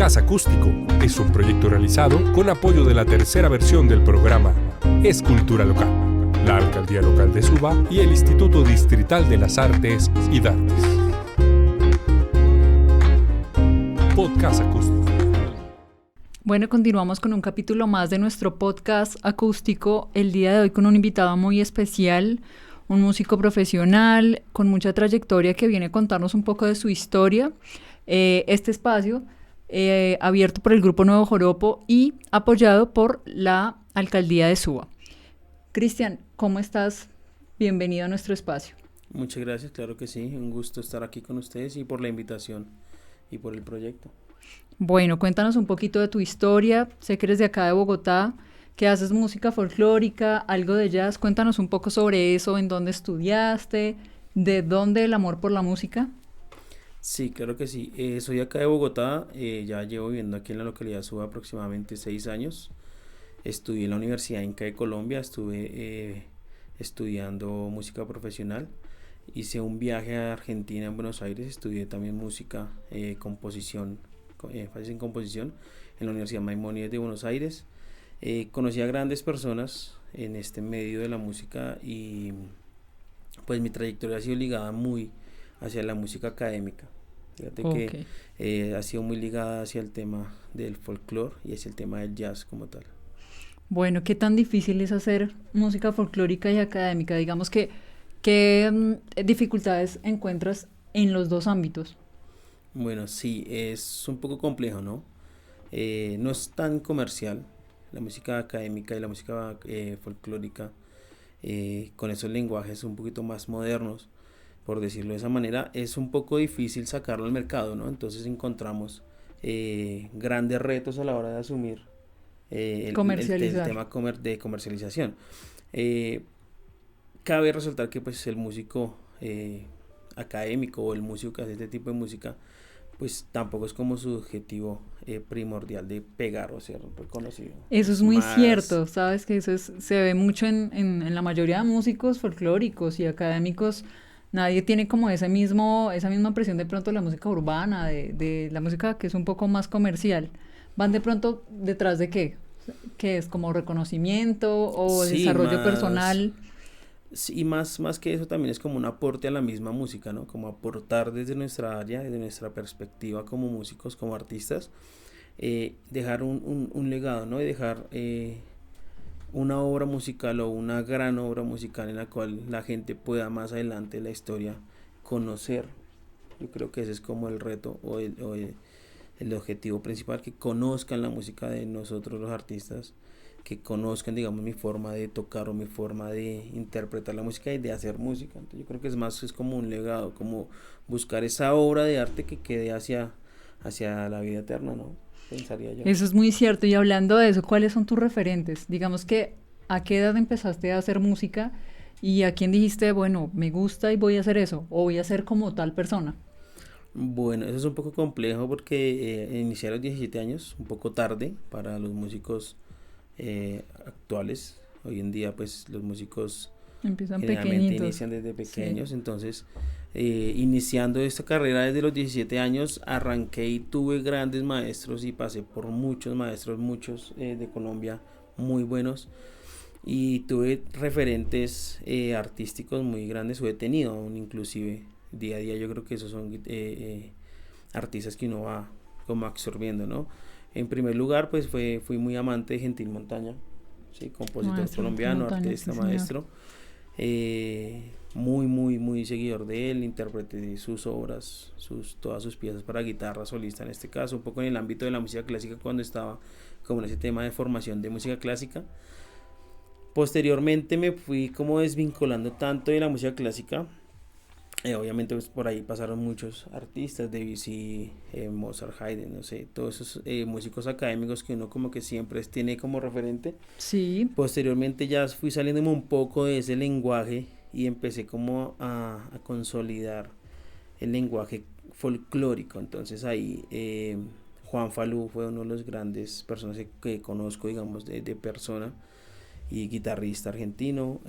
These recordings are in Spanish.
Podcast Acústico es un proyecto realizado con apoyo de la tercera versión del programa Es Cultura Local, la Alcaldía Local de Suba y el Instituto Distrital de las Artes y Dartes. Podcast Acústico. Bueno, continuamos con un capítulo más de nuestro podcast acústico. El día de hoy con un invitado muy especial, un músico profesional con mucha trayectoria que viene a contarnos un poco de su historia. Este espacio, abierto por el Grupo Nuevo Joropo y apoyado por la Alcaldía de Suba. Cristian, ¿cómo estás? Bienvenido a nuestro espacio. Muchas gracias, claro que sí, un gusto estar aquí con ustedes y por la invitación y por el proyecto. Bueno, cuéntanos un poquito de tu historia. Sé que eres de acá de Bogotá, que haces música folclórica, algo de jazz. Cuéntanos un poco sobre eso, en dónde estudiaste, de dónde el amor por la música. Sí, claro que sí. Soy acá de Bogotá, ya llevo viviendo aquí en la localidad de Suba aproximadamente 6 años. Estudié en la Universidad Inca de Colombia, estuve estudiando música profesional. Hice un viaje a Argentina, en Buenos Aires, estudié también música, composición, énfasis en composición en la Universidad Maimónides de Buenos Aires. Conocí a grandes personas en este medio de la música y pues mi trayectoria ha sido ligada muy hacia la música académica. Fíjate que ha sido muy ligada hacia el tema del folclore y hacia el tema del jazz como tal. Bueno, ¿qué tan difícil es hacer música folclórica y académica? Digamos que, ¿qué dificultades encuentras en los dos ámbitos? Bueno, sí, es un poco complejo, ¿no? No es tan comercial la música académica y la música folclórica, con esos lenguajes un poquito más modernos, por decirlo de esa manera, es un poco difícil sacarlo al mercado, ¿no? Entonces encontramos grandes retos a la hora de asumir el tema de comercialización. Cabe resaltar que pues el músico académico o el músico que hace este tipo de música pues tampoco es como su objetivo primordial de pegar o ser reconocido. Eso es muy cierto, sabes que se ve mucho en la mayoría de músicos folclóricos y académicos. Nadie tiene como esa misma presión de pronto de la música urbana, de la música que es un poco más comercial. ¿Van de pronto detrás de qué? ¿Qué es? ¿Como reconocimiento o Sí, desarrollo personal? Sí, más que eso también es como un aporte a la misma música, ¿no? Como aportar desde nuestra área, desde nuestra perspectiva como músicos, como artistas, dejar un legado, ¿no? Y dejar una obra musical o una gran obra musical en la cual la gente pueda más adelante en la historia conocer. Yo creo que ese es como el reto o el objetivo principal, que conozcan la música de nosotros los artistas, que conozcan, digamos, mi forma de tocar o mi forma de interpretar la música y de hacer música. Entonces yo creo que es como un legado, como buscar esa obra de arte que quede hacia la vida eterna, ¿no? Pensaría yo. Eso es muy cierto. Y hablando de eso, ¿cuáles son tus referentes? Digamos que, ¿a qué edad empezaste a hacer música? ¿Y a quién dijiste, bueno, me gusta y voy a hacer eso? ¿O voy a ser como tal persona? Bueno, eso es un poco complejo porque inicié a los 17 años, un poco tarde para los músicos actuales. Hoy en día pues los músicos empiezan generalmente pequeñitos. inician desde pequeños, Sí. Entonces iniciando esta carrera desde los 17 años arranqué y tuve grandes maestros y pasé por muchos maestros, muchos de Colombia muy buenos, y tuve referentes artísticos muy grandes, o he tenido aún inclusive día a día. Yo creo que esos son artistas que uno va como absorbiendo, ¿no? En primer lugar, pues fui muy amante de Gentil Montaña, ¿sí? Compositor Maestro colombiano, Montaña, artista, sí, maestro. Muy seguidor de él, interpreté sus obras, todas sus piezas para guitarra solista en este caso, un poco en el ámbito de la música clásica cuando estaba como en ese tema de formación de música clásica. Posteriormente me fui como desvinculando tanto de la música clásica. Obviamente pues, por ahí pasaron muchos artistas, Debussy, Mozart, Haydn, no sé, todos esos músicos académicos que uno como que siempre tiene como referente. Sí. Posteriormente ya fui saliéndome un poco de ese lenguaje y empecé como a consolidar el lenguaje folclórico. Entonces ahí Juan Falú fue uno de los grandes personas que conozco, digamos, de persona, y guitarrista argentino.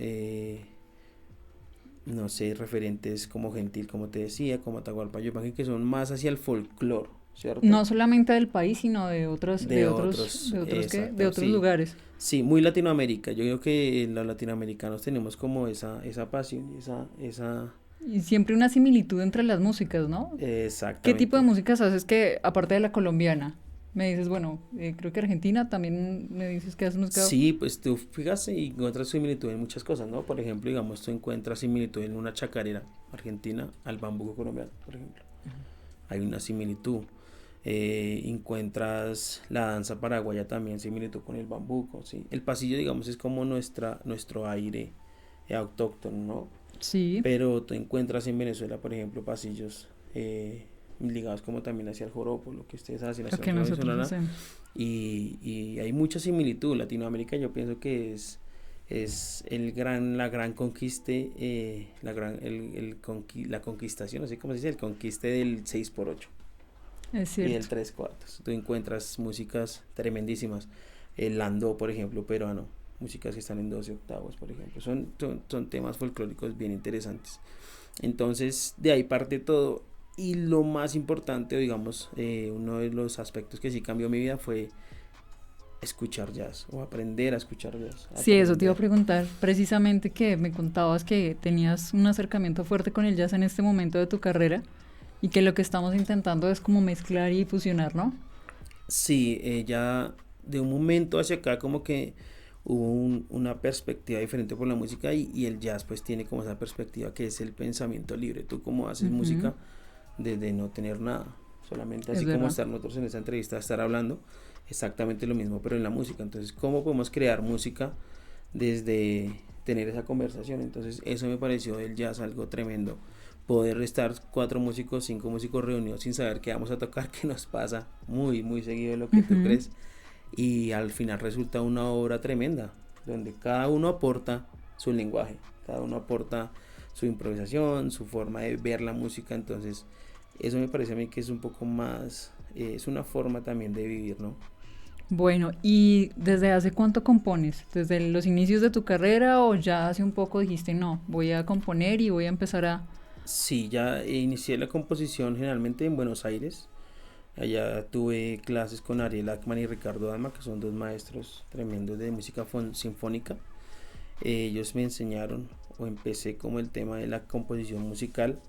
No sé, referentes como Gentil, como te decía, como Atahualpa Yupanqui, que son más hacia el folclore, ¿cierto? No solamente del país, sino de otros Sí. lugares. Sí, muy Latinoamérica. Yo creo que los latinoamericanos tenemos como esa pasión, esa... Y siempre una similitud entre las músicas, ¿no? ¿Qué tipo de Exactamente. músicas haces que, aparte de la colombiana? Me dices, bueno, creo que Argentina, también me dices que haces música. Sí, pues tú fijas y encuentras similitud en muchas cosas, ¿no? Por ejemplo, digamos, tú encuentras similitud en una chacarera argentina al bambuco colombiano, por ejemplo. Hay una similitud. Encuentras la danza paraguaya también similitud con el bambuco, ¿sí? El pasillo, digamos, es como nuestro aire autóctono, ¿no? Sí, Pero tú encuentras en Venezuela, por ejemplo, pasillos ligados como también hacia el joropo, lo que ustedes hacen, la lo que zona nosotros venezolana, hacemos. y hay mucha similitud. Latinoamérica yo pienso que es la gran conquista, la conquistación, así como se dice, el conquiste del 6x8 Es y del cierto. 3/4. Tú encuentras músicas tremendísimas. El landó, por ejemplo, peruano, músicas que están en 12 octavos, por ejemplo. Son temas folclóricos bien interesantes. Entonces, de ahí parte todo. Y lo más importante, digamos, uno de los aspectos que sí cambió mi vida fue escuchar jazz o aprender a escuchar jazz. Sí, eso te iba a Aprender. preguntar. Precisamente que me contabas que tenías un acercamiento fuerte con el jazz en este momento de tu carrera y que lo que estamos intentando es como mezclar y fusionar, ¿no? Sí, ya de un momento hacia acá como que hubo una perspectiva diferente por la música y el jazz pues tiene como esa perspectiva que es el pensamiento libre. Tú como haces Ujú, música desde no tener nada, solamente es así como verdad. estar nosotros en esta entrevista, estar hablando, exactamente lo mismo pero en la música. Entonces, ¿cómo podemos crear música desde tener esa conversación? Entonces, eso me pareció del jazz algo tremendo. Poder estar 4 músicos, 5 músicos reunidos sin saber qué vamos a tocar, que nos pasa muy, muy seguido de lo que tú Ujú. crees. Y al final resulta una obra tremenda, donde cada uno aporta su lenguaje, cada uno aporta su improvisación, su forma de ver la música. Entonces, eso me parece a mí que es un poco más, es una forma también de vivir, ¿no? Bueno, ¿y desde hace cuánto compones? ¿Desde los inicios de tu carrera o ya hace un poco dijiste, no, voy a componer y voy a empezar a... Sí, ya inicié la composición generalmente en Buenos Aires. Allá tuve clases con Ariel Ackman y Ricardo Dama, que son dos maestros tremendos de música sinfónica. Ellos me enseñaron o empecé como el tema de la composición musical.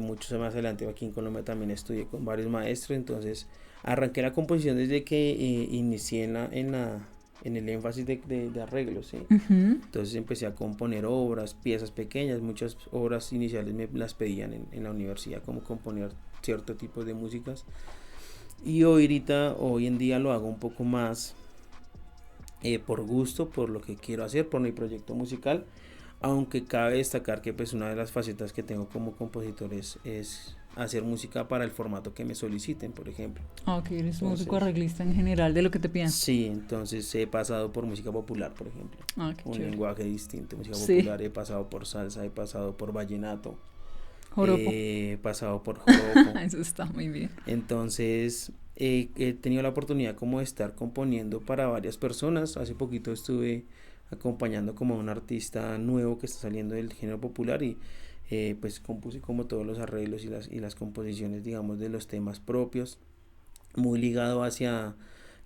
Mucho más adelante aquí en Colombia también estudié con varios maestros. Entonces arranqué la composición desde que inicié en el énfasis de arreglos, ¿sí? Ujú. Entonces empecé a componer obras, piezas pequeñas. Muchas obras iniciales me las pedían en la universidad, como componer cierto tipo de músicas. Y hoy en día lo hago un poco más por gusto, por lo que quiero hacer, por mi proyecto musical. Aunque cabe destacar que pues una de las facetas que tengo como compositor es hacer música para el formato que me soliciten, por ejemplo. Ah, ok, eres músico Entonces, arreglista en general de lo que te pidan. sí, entonces he pasado por música popular, por ejemplo. Ah, qué Un chévere. lenguaje distinto, música Sí, popular. He pasado por salsa, he pasado por vallenato, joropo. he pasado por joropo. Eso está muy bien. Entonces he tenido la oportunidad como de estar componiendo para varias personas. Hace poquito estuve acompañando como a un artista nuevo que está saliendo del género popular y pues compuse como todos los arreglos y las composiciones, digamos, de los temas propios, muy ligado hacia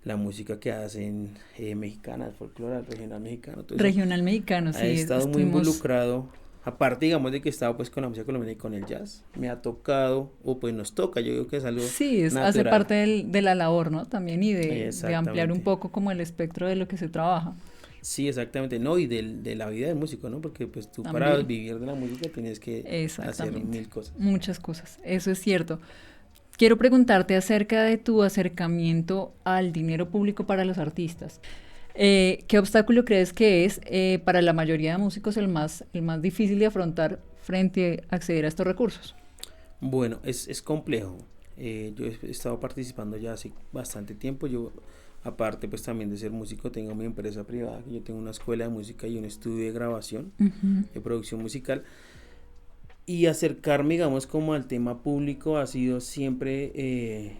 la música que hacen mexicana, el folclore, el regional mexicano, todo eso. Regional mexicano, He sí, estado muy estuvimos... involucrado. Aparte, digamos, de que he estado pues con la música colombiana y con el jazz, me ha tocado, o pues nos toca, yo digo que es algo Sí, hace natural. parte de la labor, ¿no? También y de ampliar un Exactamente. poco como el espectro de lo que se trabaja. Sí, exactamente. No, y de la vida del músico, ¿no? Porque pues tú para También, vivir de la música tienes que hacer exactamente. 1000 cosas. Muchas cosas, eso es cierto. Quiero preguntarte acerca de tu acercamiento al dinero público para los artistas. ¿Qué obstáculo crees que es para la mayoría de músicos el más difícil de afrontar frente a acceder a estos recursos? Bueno, es complejo. Yo he estado participando ya hace bastante tiempo. Yo, aparte pues también de ser músico, tengo mi empresa privada. Yo tengo una escuela de música y un estudio de grabación, Ujú. de producción musical. Y acercarme, digamos, como al tema público ha sido siempre,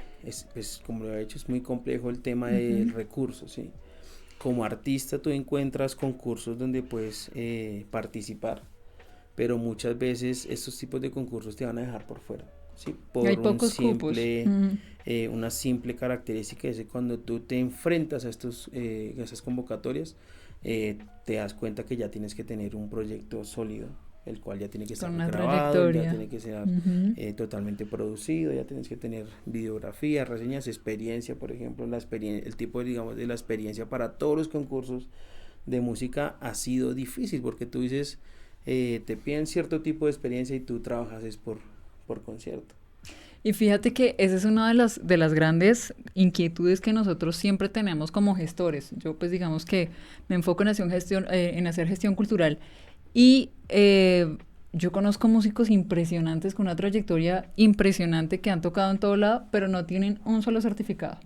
pues, como lo he hecho, es muy complejo el tema del Ujú. recurso, ¿sí? Como artista tú encuentras concursos donde puedes participar, pero muchas veces estos tipos de concursos te van a dejar por fuera, ¿sí? Hay Por un pocos cupos. simple Ujú. una simple característica es que cuando tú te enfrentas a esas convocatorias, te das cuenta que ya tienes que tener un proyecto sólido, el cual ya tiene que estar grabado, ya tiene que ser totalmente producido, ya tienes que tener videografía, reseñas, experiencia, por ejemplo, el tipo, digamos, de la experiencia para todos los concursos de música ha sido difícil, porque tú dices, te piden cierto tipo de experiencia y tú trabajas es por concierto. Y fíjate que esa es una de las grandes inquietudes que nosotros siempre tenemos como gestores. Yo pues digamos que me enfoco en hacer gestión cultural y yo conozco músicos impresionantes con una trayectoria impresionante que han tocado en todo lado, pero no tienen un solo certificado.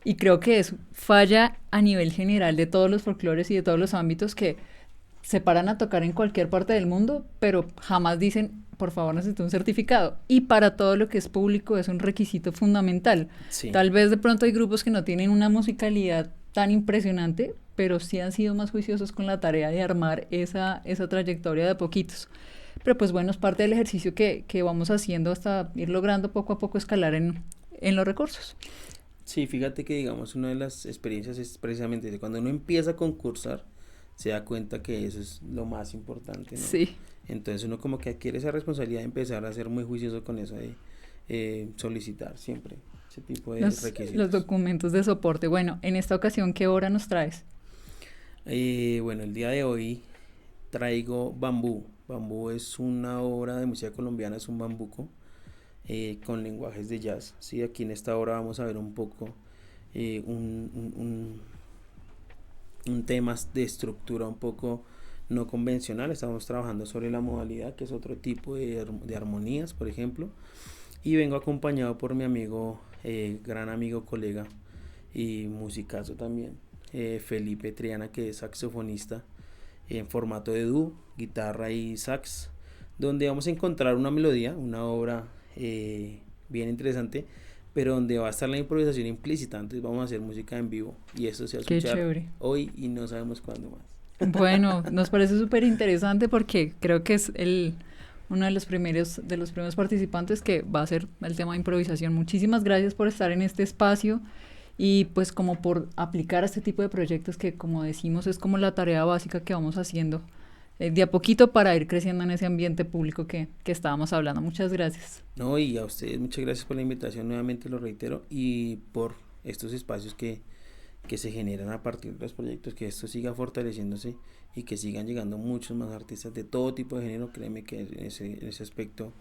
Y creo que es falla a nivel general de todos los folclores y de todos los ámbitos que se paran a tocar en cualquier parte del mundo, pero jamás dicen, por favor, necesito un certificado. Y para todo lo que es público es un requisito fundamental. Sí. Tal vez de pronto hay grupos que no tienen una musicalidad tan impresionante, pero sí han sido más juiciosos con la tarea de armar esa trayectoria de a poquitos. Pero pues bueno, es parte del ejercicio que vamos haciendo hasta ir logrando poco a poco escalar en los recursos. Sí, fíjate que digamos una de las experiencias es precisamente de cuando uno empieza a concursar, se da cuenta que eso es lo más importante, ¿no? Sí. Entonces uno como que adquiere esa responsabilidad de empezar a ser muy juicioso con eso de solicitar siempre ese tipo de requisitos. Los documentos de soporte. Bueno, en esta ocasión, ¿qué obra nos traes? Bueno, el día de hoy traigo Bambú. Bambú es una obra de música colombiana, es un bambuco con lenguajes de jazz. Sí, aquí en esta obra vamos a ver un poco un tema de estructura un poco no convencional. Estamos trabajando sobre la modalidad, que es otro tipo de armonías, por ejemplo, y vengo acompañado por mi amigo, gran amigo, colega y musicazo también, Felipe Triana, que es saxofonista en formato de dúo, guitarra y sax, donde vamos a encontrar una melodía, una obra bien interesante, pero donde va a estar la improvisación implícita. Entonces vamos a hacer música en vivo y eso se va a escuchar hoy y no sabemos cuándo más. Bueno, nos parece súper interesante porque creo que es uno de los primeros participantes que va a ser el tema de improvisación. Muchísimas gracias por estar en este espacio y pues como por aplicar a este tipo de proyectos que, como decimos, es como la tarea básica que vamos haciendo de a poquito para ir creciendo en ese ambiente público que estábamos hablando. Muchas gracias. No, y a ustedes muchas gracias por la invitación, nuevamente lo reitero, y por estos espacios que se generan a partir de los proyectos, que esto siga fortaleciéndose y que sigan llegando muchos más artistas de todo tipo de género. Créeme que en ese aspecto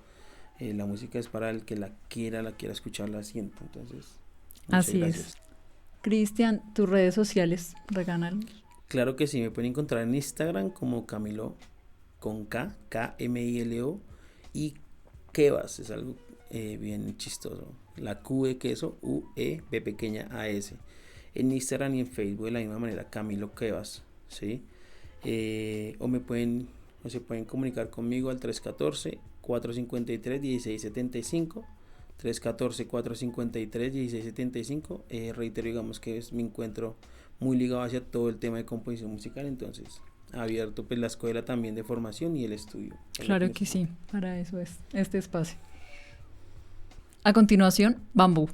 la música es para el que la quiera escuchar, la sienta. Entonces, muchas gracias. Es. Cristian, tus redes sociales, regálanos. Claro que sí, me pueden encontrar en Instagram como Camilo con K, K-M-I-L-O, y Kevas, es algo bien chistoso. La Q de queso, U-E, B pequeña, A-S. En Instagram y en Facebook de la misma manera, Camilo Kevas, ¿sí? O se pueden comunicar conmigo al 314-453-1675, 314-453-1675. Reitero, digamos que me encuentro muy ligado hacia todo el tema de composición musical, entonces abierto pues la escuela también de formación y el estudio. Claro que sí, para eso es este espacio. A continuación, Bambú.